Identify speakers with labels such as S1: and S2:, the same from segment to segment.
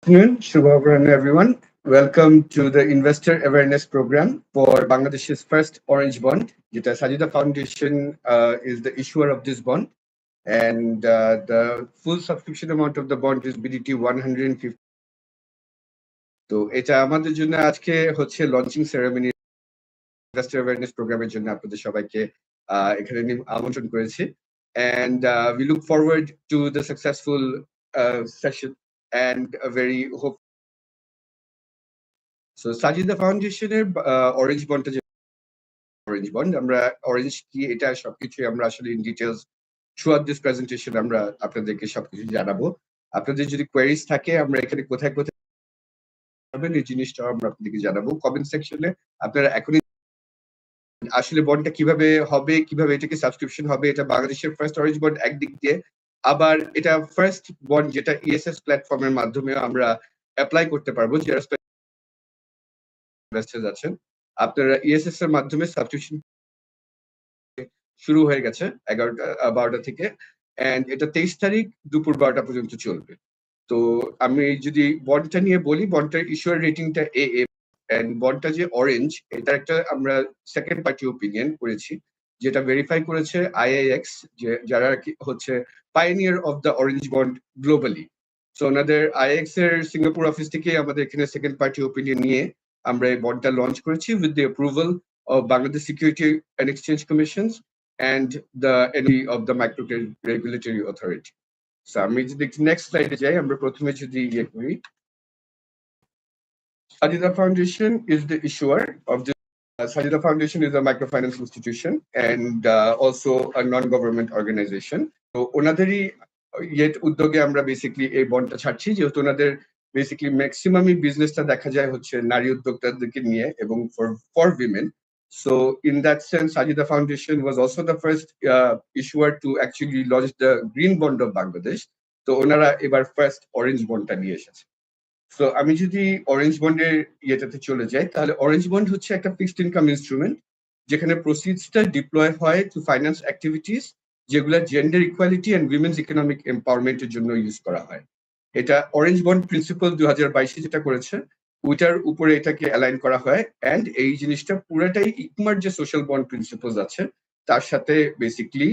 S1: Afternoon, Shubha everyone. Welcome to the Investor Awareness Program for Bangladesh's first Orange Bond. Jeta Sajida Foundation is the issuer of this bond, and the full subscription amount of the bond is BDT 150. তো এটা আমাদের জন্য আজকে হচ্ছে launching ceremony investor awareness প্রোগ্রামের জন্য আপনাদের সবাইকে এখানে আমন্ত্রণ করেছি and we look forward to the successful session and a very hope. So Sajida ফাউন্ডেশনের অরেঞ্জ বন্ডটা যে অরেঞ্জ বন্ড আমরা অরেঞ্জ কি এটা সবকিছু আমরা আসলে in details throughout this presentation আমরা আপনাদেরকে সবকিছু জানাবো। আপনাদের যদি কোয়েরিজ থাকে আমরা এখানে কোথায় কোথায় পাবেন এই জিনিসটা আমরা আপনাদেরকে জানাবো কমেন্ট সেকশনে। আপনারা এখনই আসলে বন্ডটা কিভাবে হবে, কিভাবে এটাকে সাবস্ক্রিপশন হবে, এটা বাংলাদেশের ফার্স্ট অরেঞ্জ বন্ড একদিক দিয়ে, আবার এটা ফার্স্ট বন্ড যেটা ইএসএস প্ল্যাটফর্মের মাধ্যমে আমরা অ্যাপ্লাই করতে পারবো যারা ইনভেস্টার্স আছেন। আপনারা ইএসএস এর মাধ্যমে সাবস্ক্রিপশন শুরু হয়ে গেছে 11টা থেকে, এন্ড এটা 23 তারিখ দুপুর 12টা পর্যন্ত চলবে। তো আমি যদি বন্ডটা নিয়ে বলি, বন্ডটার ইস্যুয়ার রেটিংটা AA, এন্ড বন্ডটা যে অরেঞ্জ এটা একটা আমরা সেকেন্ড পার্টি ওপিনিয়ন করেছি যেটা ভেরিফাই করেছে IIX, যে যারা হচ্ছে pioneer of the orange bond globally. So ওনাদের IIX এর সিঙ্গাপুর অফিস থেকে আমাদের এখানে সেকেন্ড পার্টি ওপিনিয়ন নিয়ে আমরা এই বন্ডটা লঞ্চ করেছি with the approval of Bangladesh security and exchange commission and the NE of the Micro Regulatory Authority. So আমি যদি নেক্সট স্লাইডে যাই, আমরা প্রথমে যদি ইয়ে করি, Sajida Foundation is the issuer of this. Sajida Foundation is a microfinance institution and also a non-government organization. তো ওনাদেরই উদ্যোগে আমরা বেসিক্যালি এই বন্ডটা ছাড়ছি, যেহেতু ওনাদের বেসিক্যালি ম্যাক্সিমামই বিজনেসটা দেখা যায় হচ্ছে নারী উদ্যোক্তাদেরকে নিয়ে এবং for women. So in that sense, Sajida Foundation was also the first issuer to actually launch the Green Bond of Bangladesh. তো ওনারা এবার ফার্স্ট অরেঞ্জ বন্ডটা নিয়ে এসেছে। সো আমি যদি অরেঞ্জ বন্ডের ইয়েটাতে চলে যাই, তাহলে অরেঞ্জ বন্ড হচ্ছে একটা ফিক্সড ইনকাম ইনস্ট্রুমেন্ট যেখানে প্রসিডসটা ডিপ্লয় হয় টু ফাইন্যান্স অ্যাক্টিভিটিস যেগুলো gender equality and women's economic এম্পাওয়ারমেন্টের জন্য ইউজ করা হয়। এটা অরেঞ্জ বন্ড প্রিন্সিপাল 2022 যেটা করেছে ওইটার উপরে এটাকে অ্যালাইন করা হয়, এন্ড এই জিনিসটা পুরাটাই ইকমার যে সোশ্যাল বন্ড প্রিন্সিপালস আছে তার সাথে বেসিক্যালি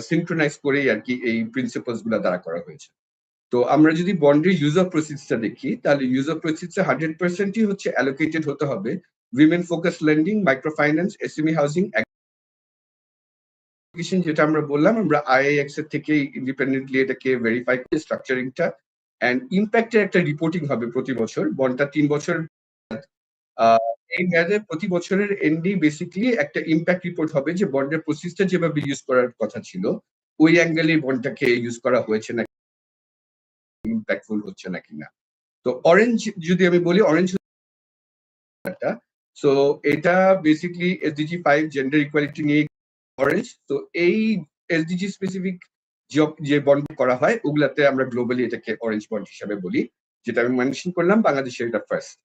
S1: সিনক্রোনাইজ করেই আর কি এই প্রিন্সিপালস গুলা দ্বারা করা হয়েছে। তো আমরা যদি বন্ডের ইউজ অফ প্রসিডসটা দেখি, তাহলে ইউজ অফ প্রসিডসে 100%ই হচ্ছে অ্যালোকেটেড হতে হবে women focus lending, micro finance, SME housing, যেটা আমরা বললাম আমরা IIX এর থেকে ইন্ডিপেন্ডেন্টলি এটাকে ভেরিফাই করে স্ট্রাকচারিংটা এন্ড ইম্প্যাক্টের একটা রিপোর্টিং হবে প্রতি বছর। বন্ডটা 3 বছর, এই মেয়াদে প্রতি বছরের এন্ডি বেসিক্যালি একটা ইম্প্যাক্ট রিপোর্ট হবে যে বন্ডের প্রসিডসটা যেভাবে ইউজ করার কথা ছিল ওই অ্যাঙ্গেলে বন্ডটাকে ইউজ করা হয়েছে না, ইম্প্যাক্টফুল হচ্ছে নাকি না। তো অরেঞ্জ যদি আমি বলি, অরেঞ্জ সো এটা বেসিক্যালি SDG 5 জেন্ডার ইকুয়ালিটি নিয়ে অরেঞ্জ। তো এই SDG স্পেসিফিক যে বন্ড করা হয় ওগুলাতে আমরা গ্লোবালি এটাকে অরেঞ্জ বন্ড হিসাবে বলি, যেটা আমি মেনশন করলাম বাংলাদেশে এটা ফার্স্ট।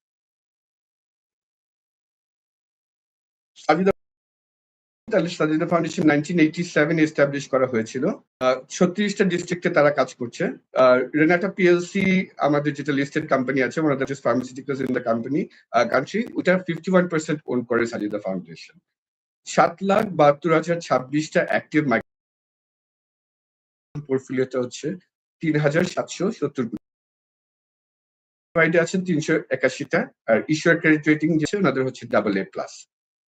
S1: সাজিদা ফাউন্ডেশন 1987 এস্টাবলিশ করা হয়েছিল। 36টা ডিস্ট্রিক্টে তারা কাজ করছে। রেনাটা পিএলসি আমাদের যেটা লিস্টেড কোম্পানি আছে, one of the pharmaceuticals in the country, ওটা 51% ওন করে সাজিদা ফাউন্ডেশন। 7,72,026টা অ্যাক্টিভ পোর্টফোলিওটা হচ্ছে 3,770 কোটি, আছেন 381টা, আর ইস্যুয়ার ক্রেডিট রেটিং যে ওনাদের হচ্ছে AA+।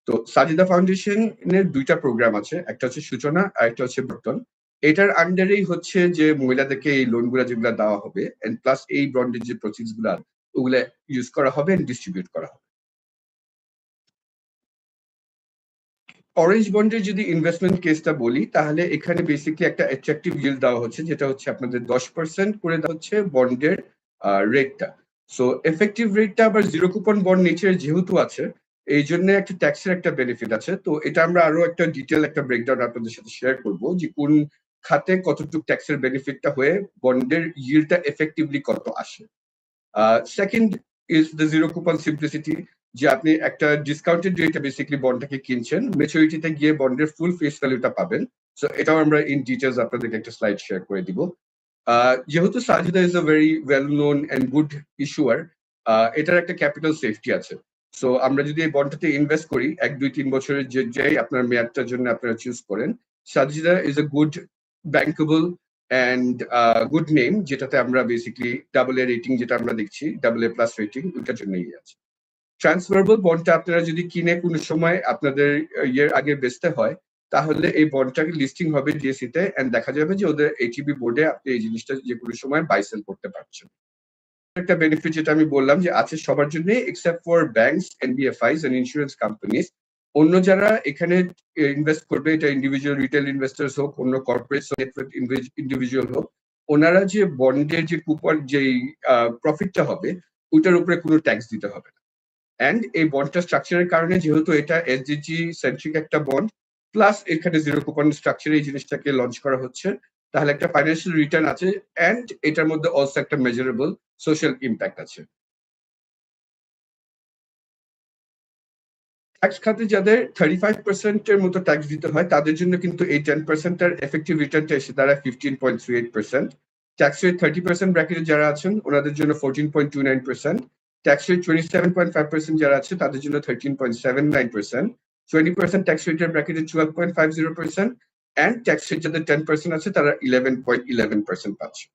S1: তো সাজিদা ফাউন্ডেশনের দুইটা প্রোগ্রাম আছে, একটা হচ্ছে সূচনা আর একটা হচ্ছে বর্তন। এটার আন্ডারেই হচ্ছে যে মহিলাদেরকে এই লোনগুলো যেগুলো দেওয়া হবে এন্ড প্লাস এই বন্ডের যে প্রসিডস গুলো ওগুলো ইউজ করা হবে এন্ড ডিস্ট্রিবিউট করা হবে। অরেঞ্জ বন্ডের যদি ইনভেস্টমেন্ট কেসটা বলি, তাহলে এখানে বেসিক্যালি একটা অ্যাট্রাকটিভ ইল্ড দেওয়া হচ্ছে, যেটা হচ্ছে আপনাদের 10% করে দেওয়া হচ্ছে বন্ডের রেটটা। সো এফেক্টিভ রেটটা আবার জিরো কুপন বন্ড নেচার যেহেতু আছে এই জন্য একটা ট্যাক্সের একটা বেনিফিট আছে। তো এটা আমরা আরো একটা ডিটেল একটা ব্রেকডাউন আপনাদের সাথে শেয়ার করব যে কোন খাতে কতটুকু ট্যাক্সের বেনিফিটটা হয়ে বন্ডের ইল্ডটা এফেক্টিভলি কত আসে। Second is the zero coupon simplicity, যে আপনি একটা ডিসকাউন্টেড রেটে বেসিক্যালি বন্ডটাকে কিনছেন, ম্যাচুরিটিতে গিয়ে বন্ডের ফুল ফেস ভ্যালুটা পাবেন। সো এটাও আমরা ইন ডিটেইলস আপনাদেরকে একটা স্লাইড শেয়ার করে দিব। যেহেতু Sajida is a very well known and good ইস্যুয়ার, এটার একটা ক্যাপিটাল সেফটি আছে। সো আমরা যদি এই বন্ডটাতে ইনভেস্ট করি 1, 2, 3 বছরের যে আপনার মেয়াদটার জন্য আপনারা চুজ করেন, Sajida is a good bankable and good name, যেটাতে আমরা বেসিক্যালি AA রেটিং যেটা আমরা দেখছি, AA+ রেটিং, ওইটার জন্যই আছে। ট্রান্সফারেবল বন্ডটা আপনারা যদি কিনে কোনো সময় আপনাদের ইয়ের আগে বেচতে হয়, তাহলে এই বন্ডটাকে লিস্টিং হবে ডিএসসি তে, এন্ড দেখা যাবে যে ওদের এইটিবি বোর্ডে আপনি এই জিনিসটা যে কোনো সময় বাই সেল করতে পারছেন। একটা বেনিফিট যেটা আমি বললাম যে আছে সবার জন্য, except for banks, NBFIs and insurance companies. অন্য যারা এখানে ইনভেস্ট করবে, এটা ইন্ডিভিজুয়াল রিটেল ইনভেস্টার্স হোক, অন্য কর্পোরেট ইন্ডিভিজুয়াল হোক, ওনারা যে বন্ডের যে কুপন যেই প্রফিটটা হবে, ওটার উপরে কোনো ট্যাক্স দিতে হবে না। অ্যান্ড এই বন্ডটা স্ট্রাকচারের কারণে, যেহেতু এটা এসডিজি সেন্ট্রিক একটা বন্ড, প্লাস এখানে জিরো কুপন স্ট্রাকচারে এই জিনিসটাকে লঞ্চ করা হচ্ছে, তাহলে একটা ফাইন্যান্সিয়াল রিটার্ন আছে, অ্যান্ড এটার মধ্যে অলসো একটা মেজারেবল সোশ্যাল ইম্প্যাক্ট আছে। ট্যাক্স খাতে যাদের 35% মতো ট্যাক্স দিতে হয়, তাদের জন্য কিন্তু এই 10% এফেক্টিভ রিটার্নটা এসে দাঁড়ায় 15.38%। ট্যাক্স রেট 30% ব্র্যাকেটে যারা আছেন ওনাদের জন্য 14.29%। ট্যাক্স রেট 27.5% যারা আছে তাদের জন্য 13.79%। 20% ট্যাক্স রেটের ব্র্যাকেটে 12.50%। অ্যান্ড ট্যাক্স রেট যাদের 10% আছে তারা 11.11% পাচ্ছে।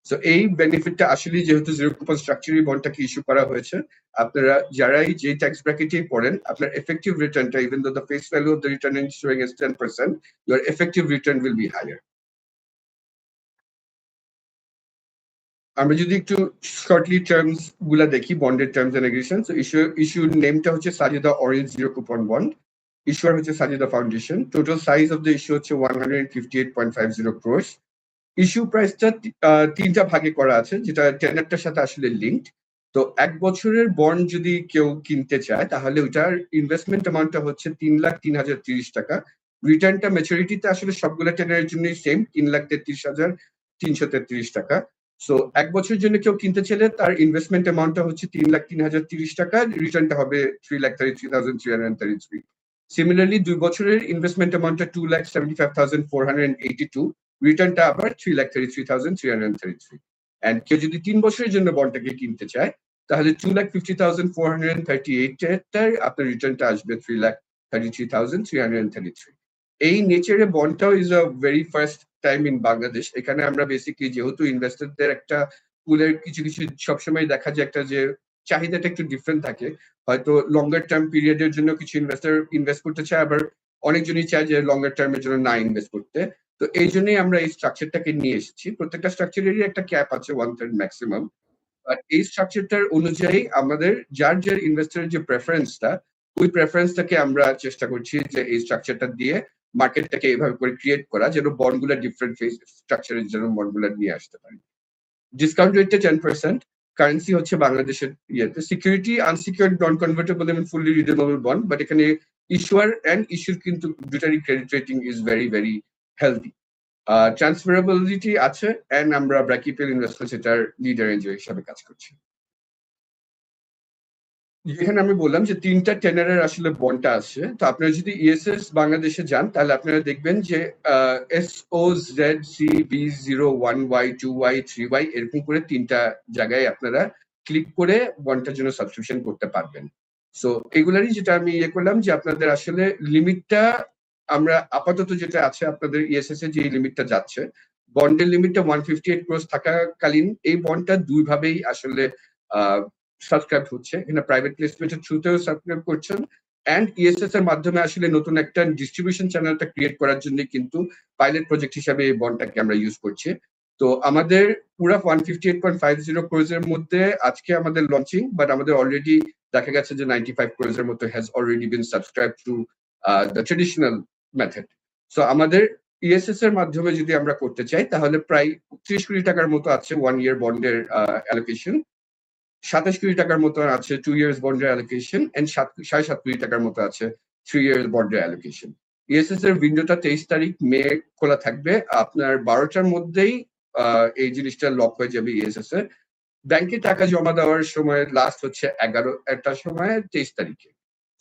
S1: সো এই বেনিফিটটা আসলে, যেহেতু জিরো কুপন স্ট্রাকচারি বন্ডটাকে ইস্যু করা হয়েছে, আপনারা যারাই যে ট্যাক্স ব্র্যাকেটেই পড়েন, আপনার এফেক্টিভ রিটার্নটা, even though the face value of the return is showing as 10%, your effective return will be higher. আমরা যদি একটু শর্টলি টার্মস গুলা দেখি, বন্ডের টার্মস এন্ড রেগুলেশন। সো ইস্যুর নেমটা হচ্ছে Sajida orange zero coupon bond. Issuer হচ্ছে Sajida foundation. Total size of the issue হচ্ছে 158.50 crores। ইস্যু প্রাইসটা তিনটা ভাগে করা আছে, যেটা টেনারটার সাথে আসলে লিঙ্কড। তো 1 বছরের বন্ড যদি কেউ কিনতে চায়, তাহলে ওইটার ইনভেস্টমেন্ট অ্যামাউন্টটা হচ্ছে 3,03,030 টাকা। রিটার্নটা ম্যাচুরিটিতে আসলে সবগুলো টেনারের জন্যই সেম, 3,33,333 টাকা। সো 1 বছরের জন্য কেউ কিনতে চাইলে তার ইনভেস্টমেন্ট অ্যামাউন্টটা হচ্ছে 3,03,030 টাকা, রিটার্নটা হবে 3,33,333। সিমিলারলি 2 বছরের ইনভেস্টমেন্ট অ্যামাউন্টটা 2,75,482, রিটার্নটা আবার 3,33,333। অ্যান্ড কেউ যদি 3 বছরের জন্য বন্ডটাকে কিনতে চায়, তাহলে 2,50,438 আপনার রিটার্নটা আসবে 3,33,333। এই নেচারে বন্ডটাও is a very first time in Bangladesh. এখানে আমরা বেসিক্যালি, যেহেতু ইনভেস্টরদের একটা পুলের কিছু কিছু সবসময় দেখা যায় একটা যে চাহিদাটা একটু ডিফারেন্ট থাকে, হয়তো লঙ্গার টার্ম পিরিয়ডের জন্য কিছু ইনভেস্টর ইনভেস্ট করতে চায়, আবার অনেকজনই চায় যে লঙ্গার টার্মের জন্য না ইনভেস্ট করতে। তো এই জন্যই আমরা এই স্ট্রাকচারটাকে নিয়ে এসেছি। প্রত্যেকটা স্ট্রাকচারেরই একটা ক্যাপ আছে 1/3 ম্যাক্সিমাম। আর এই স্ট্রাকচারটার অনুযায়ী আমাদের যার যার ইনভেস্টরের যে প্রেফারেন্সটা, ওই প্রেফারেন্সটাকে আমরা চেষ্টা করছি যে এই স্ট্রাকচারটা দিয়ে মার্কেটটাকে এভাবে করে ক্রিয়েট করা, যেন বন্ডগুলো ডিফারেন্ট ফেস স্ট্রাকচারের জন্য বন্ডগুলো নিয়ে আসতে পারি। ডিসকাউন্ট রেটটা 10%। কারেন্সি হচ্ছে বাংলাদেশের ইয়েতে। সিকিউরিটি আনসিকিউর্ড, নন কনভার্টেবল এবং ফুললি রিডিমেবল বন্ড, বাট এখানে ইস্যুয়ার অ্যান্ড ইস্যুর কিন্তু দুটারই credit rating is very very healthy. Transferability আছে, অ্যান্ড আমরা ব্র্যাকিপেল ইনভেস্টমেন্টস এটার লিডার এনজিও হিসাবে কাজ করছি। যেখানে আমি বললাম যে 3টা টেনারের আসলে বন্ডটা আছে, তো আপনারা যদি ইএসএস বাংলাদেশে যান, তাহলে আপনারা দেখবেন যে SOZCB01Y2Y3Y এরকম করে 3টা জায়গায় আপনারা ক্লিক করে বন্ডটার জন্য সাবস্ক্রিপশন করতে পারবেন। সো এগুলারই যেটা আমি ইয়ে করলাম যে আপনাদের আসলে লিমিটটা, আমরা আপাতত যেটা আছে আপনাদের ইএসএস এ যে লিমিটটা যাচ্ছে, বন্ডের লিমিটটা 158 ক্রোস থাকাকালীন এই বন্ডটা দুইভাবেই আসলে সাবস্ক্রাইব হচ্ছে। এখানে প্রাইভেট প্লেসমেন্টের থ্রুতেও সাবস্ক্রাইব করছেন, অ্যান্ড ইএসএস এর মাধ্যমে আসলে নতুন একটা ডিস্ট্রিবিউশন চ্যানেলটা ক্রিয়েট করার জন্য কিন্তু পাইলট প্রজেক্ট হিসাবে এই বন্ডটাকে আমরা ইউজ করছি। তো আমাদের পুরা 158.50 ক্রোজ এর মধ্যে আজকে আমাদের লঞ্চিং, বাট আমাদের অলরেডি দেখা গেছে যে 95 ক্রোজ এর মতো has already been subscribe through the traditional method. So আমাদের ইএসএস এর মাধ্যমে যদি আমরা করতে চাই, তাহলে প্রায় 30 কোটি টাকার মতো আছে 1 ইয়ার বন্ডের অ্যালোকেশন, 27 কোটি টাকার মতো আছে 2 ইয়ার্স বন্ডের অ্যালোকেশন, এন্ড 7.5 কোটি টাকার মতো আছে 3 ইয়ার্স বন্ডের অ্যালোকেশন। ইএসএস এর উইন্ডোটা 23 তারিখ মে খোলা থাকবে। আপনার 12টার মধ্যেই এই জিনিসটা লক হয়ে যাবে ইএসএস এর। ব্যাংকে টাকা জমা দেওয়ার সময় লাস্ট হচ্ছে 11টার সময় 23 তারিখে।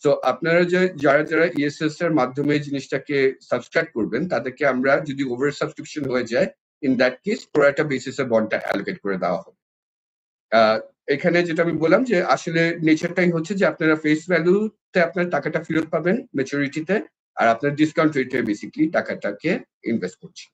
S1: সো আপনারা যে যারা যারা ইএসএস এর মাধ্যমে জিনিসটাকে সাবস্ক্রাইব করবেন, তাদেরকে আমরা, যদি ওভার সাবস্ক্রিপশন হয়ে যায়, in that case pro rata basis A বন্ডটা allocate করে দেওয়া হবে। এখানে যেটা আমি বললাম যে আসলে নেচারটাই হচ্ছে যে আপনারা ফেস ভ্যালুতে আপনার টাকাটা ফেরত পাবেন ম্যাচুরিটিতে, আর আপনার ডিসকাউন্ট রেটে বেসিক্যালি টাকাটাকে ইনভেস্ট করছেন।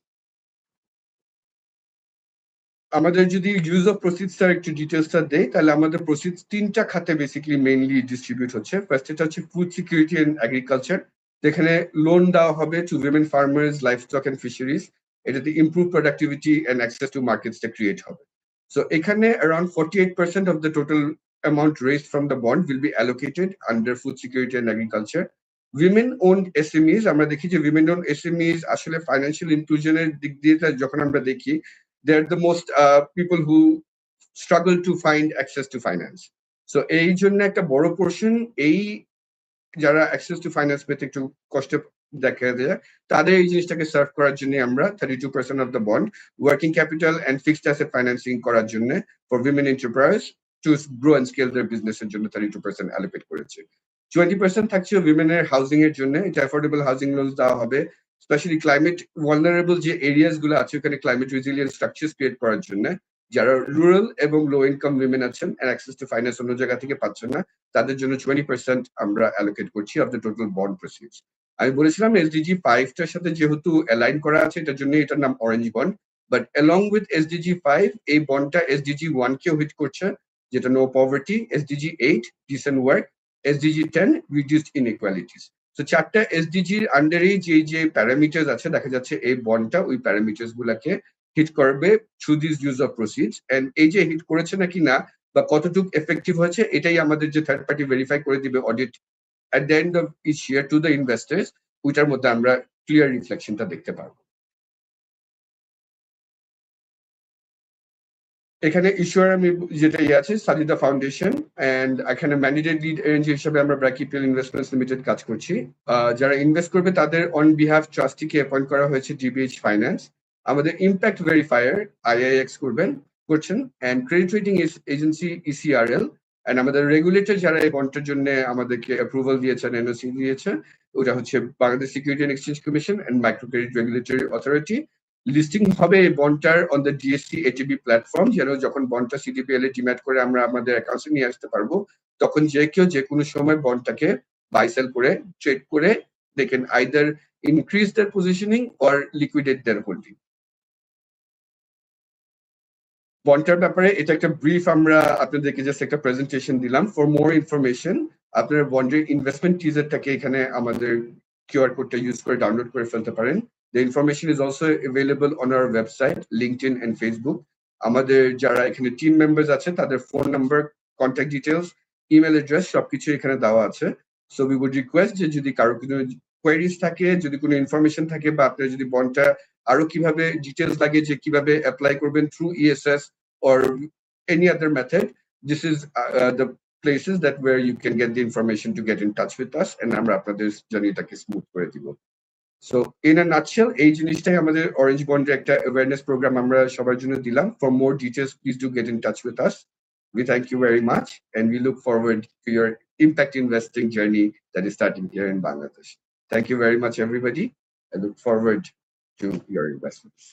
S1: আমাদের যদি ইউজ অফ প্রসিডস এর একটু ডিটেইলসটা দেই, তাহলে আমাদের প্রসিডস তিনটা খাতে বেসিক্যালি মেইনলি ডিস্ট্রিবিউট হচ্ছে। ফার্স্ট এটা হচ্ছে ফুড সিকিউরিটি এন্ড এগ্রিকালচার, যেখানে লোন দেওয়া হবে to women farmers, livestock and fisheries. এটাতে improve productivity and access to মার্কেটসটা ক্রিয়েট হবে। সো এখানে around 48% of the total amount raised from the bond will be allocated under food security and agriculture. Women owned SMEs, আমরা দেখি যে women owned SMEs আসলে financial ইনক্লুশনের দিক দিয়ে যখন আমরা দেখি, they're the most people who struggle to find access to finance. So এই জন্য একটা বড় পোর্শন এই যারা অ্যাক্সেস টু ফাইন্যান্স পেতে একটু কষ্ট দেখা যায় তাদের এই জিনিসটাকে সার্ভ করার জন্য আমরা 32% of the bond working capital and fixed asset financing করার জন্য for women enterprise to grow and scale their বিজনেসের জন্য 32% অ্যালোকেট করেছে। 20% থাকছে উইমেনের হাউজিং এর জন্য, এটা অ্যাফোর্ডেবল হাউজিং লোনস দেওয়া হবে স্পেশালি ক্লাইমেট ভালনারেবল যে এরিয়াস গুলো আছে ওখানে ক্লাইমেট রেজিলিয়েন্ট স্ট্রাকচারস ক্রিয়েট করার জন্য। যারা রুরাল এবং লো ইনকাম উইমেন আছেন এন্ড অ্যাক্সেস টু ফাইন্যান্স অন্য জায়গা থেকে পাচ্ছেন না, তাদের জন্য 20% আমরা অ্যালোকেট করছি of the total bond proceeds. আমি বলেছিলাম এসডিজি 5 টার সাথে যেহেতু অ্যালাইন করা আছে এটার জন্য এটার নাম orange bond, but along with SDG 5 এই বন্ডটা এসডিজি 1 কেও হিট করছে, যেটা no poverty, SDG 8 decent work, SDG 10 reduced inequalities. তো চারটা এসডিজির আন্ডারেই যে প্যারামিটার্স আছে দেখা যাচ্ছে এই বন্ডটা ওই প্যারামিটার্স গুলাকে হিট করবে through this use of proceeds. And এই যে হিট করেছে নাকি না বা কতটুকু এফেক্টিভ হয়েছে এটাই আমাদের যে থার্ড পার্টি ভেরিফাই করে দিবে audit at the end of each year to the investors, ওইটার মধ্যে আমরা ক্লিয়ার রিফ্লেকশনটা দেখতে পারবো। এখানে ইস্যুয়ার আমি যেটা আছে সাজিদা ফাউন্ডেশন, এন্ড এখানে ম্যানেজেড লিড এজেন্সি হিসেবে আমরা ব্র্যাকিপিএল ইনভেস্টমেন্টস লিমিটেড কাজ করছি। যারা ইনভেস্ট করবে তাদের অন বিহাফ ট্রাস্টিকে অ্যাপয়েন্ট করা হয়েছে ডিবিএইচ ফাইন্যান্স। আমাদের ইম্প্যাক্ট ভেরিফায়ার আইআইএক্স করছেন and credit rating agency ECRL, and আমাদের রেগুলেটর যারা এই বন্ডের জন্য আমাদেরকে অ্যাপ্রুভাল দিয়েছেন, এনওসি দিয়েছেন, ওটা হচ্ছে Bangladesh security and exchange commission and micro credit regulatory authority. Listing হবে এই বন্ডটার on the DSC ATB platform, যেন যখন বন্ডটা সিডিপিএল এ ডিম্যাট করে আমরা আমাদের অ্যাকাউন্টে নিয়ে আসতে পারবো, তখন যে কেউ যে কোনো সময় বন্ডটাকে বাই সেল করে ট্রেড করে they can either increase their positioning or liquidate their holding. বন্ডটার ব্যাপারে এটা একটা ব্রিফ আমরা আপনাদেরকে জাস্ট একটা প্রেজেন্টেশন দিলাম। ফর মোর ইনফরমেশন আপনারা বন্ডের ইনভেস্টমেন্ট টিজারটাকে এখানে আমাদের কিউআর কোডটা ইউজ করে ডাউনলোড করে ফেলতে পারেন। The information is also available on our website, LinkedIn and Facebook. আমাদের যারা এখানে টিম মেম্বার্স আছে তাদের phone number, contact details, email address সবকিছু এখানে দেওয়া আছে। সো উই উড রিকোয়েস্ট যে যদি কারো কোনো কোয়েরিজ থাকে, যদি কোনো ইনফরমেশন থাকে বা আপনার যদি বন্ডটা আরো কিভাবে ডিটেইলস লাগে যে কিভাবে অ্যাপ্লাই করবেন through ESS or any other method, this is the places that where you can get the information to get in touch with us, and আমরা আপনাদের জার্নিটাকে স্মুথ করে দিব। So in a nutshell এই জিনিসটাই আমাদের অরেঞ্জ বন্ডের একটা অ্যাওয়ারনেস প্রোগ্রাম আমরা সবার জন্য দিলাম। For more details please do get in touch with us. We thank you very much and we look forward to your impact investing journey that is starting here in Bangladesh. Thank you very much everybody. I look forward to your investments.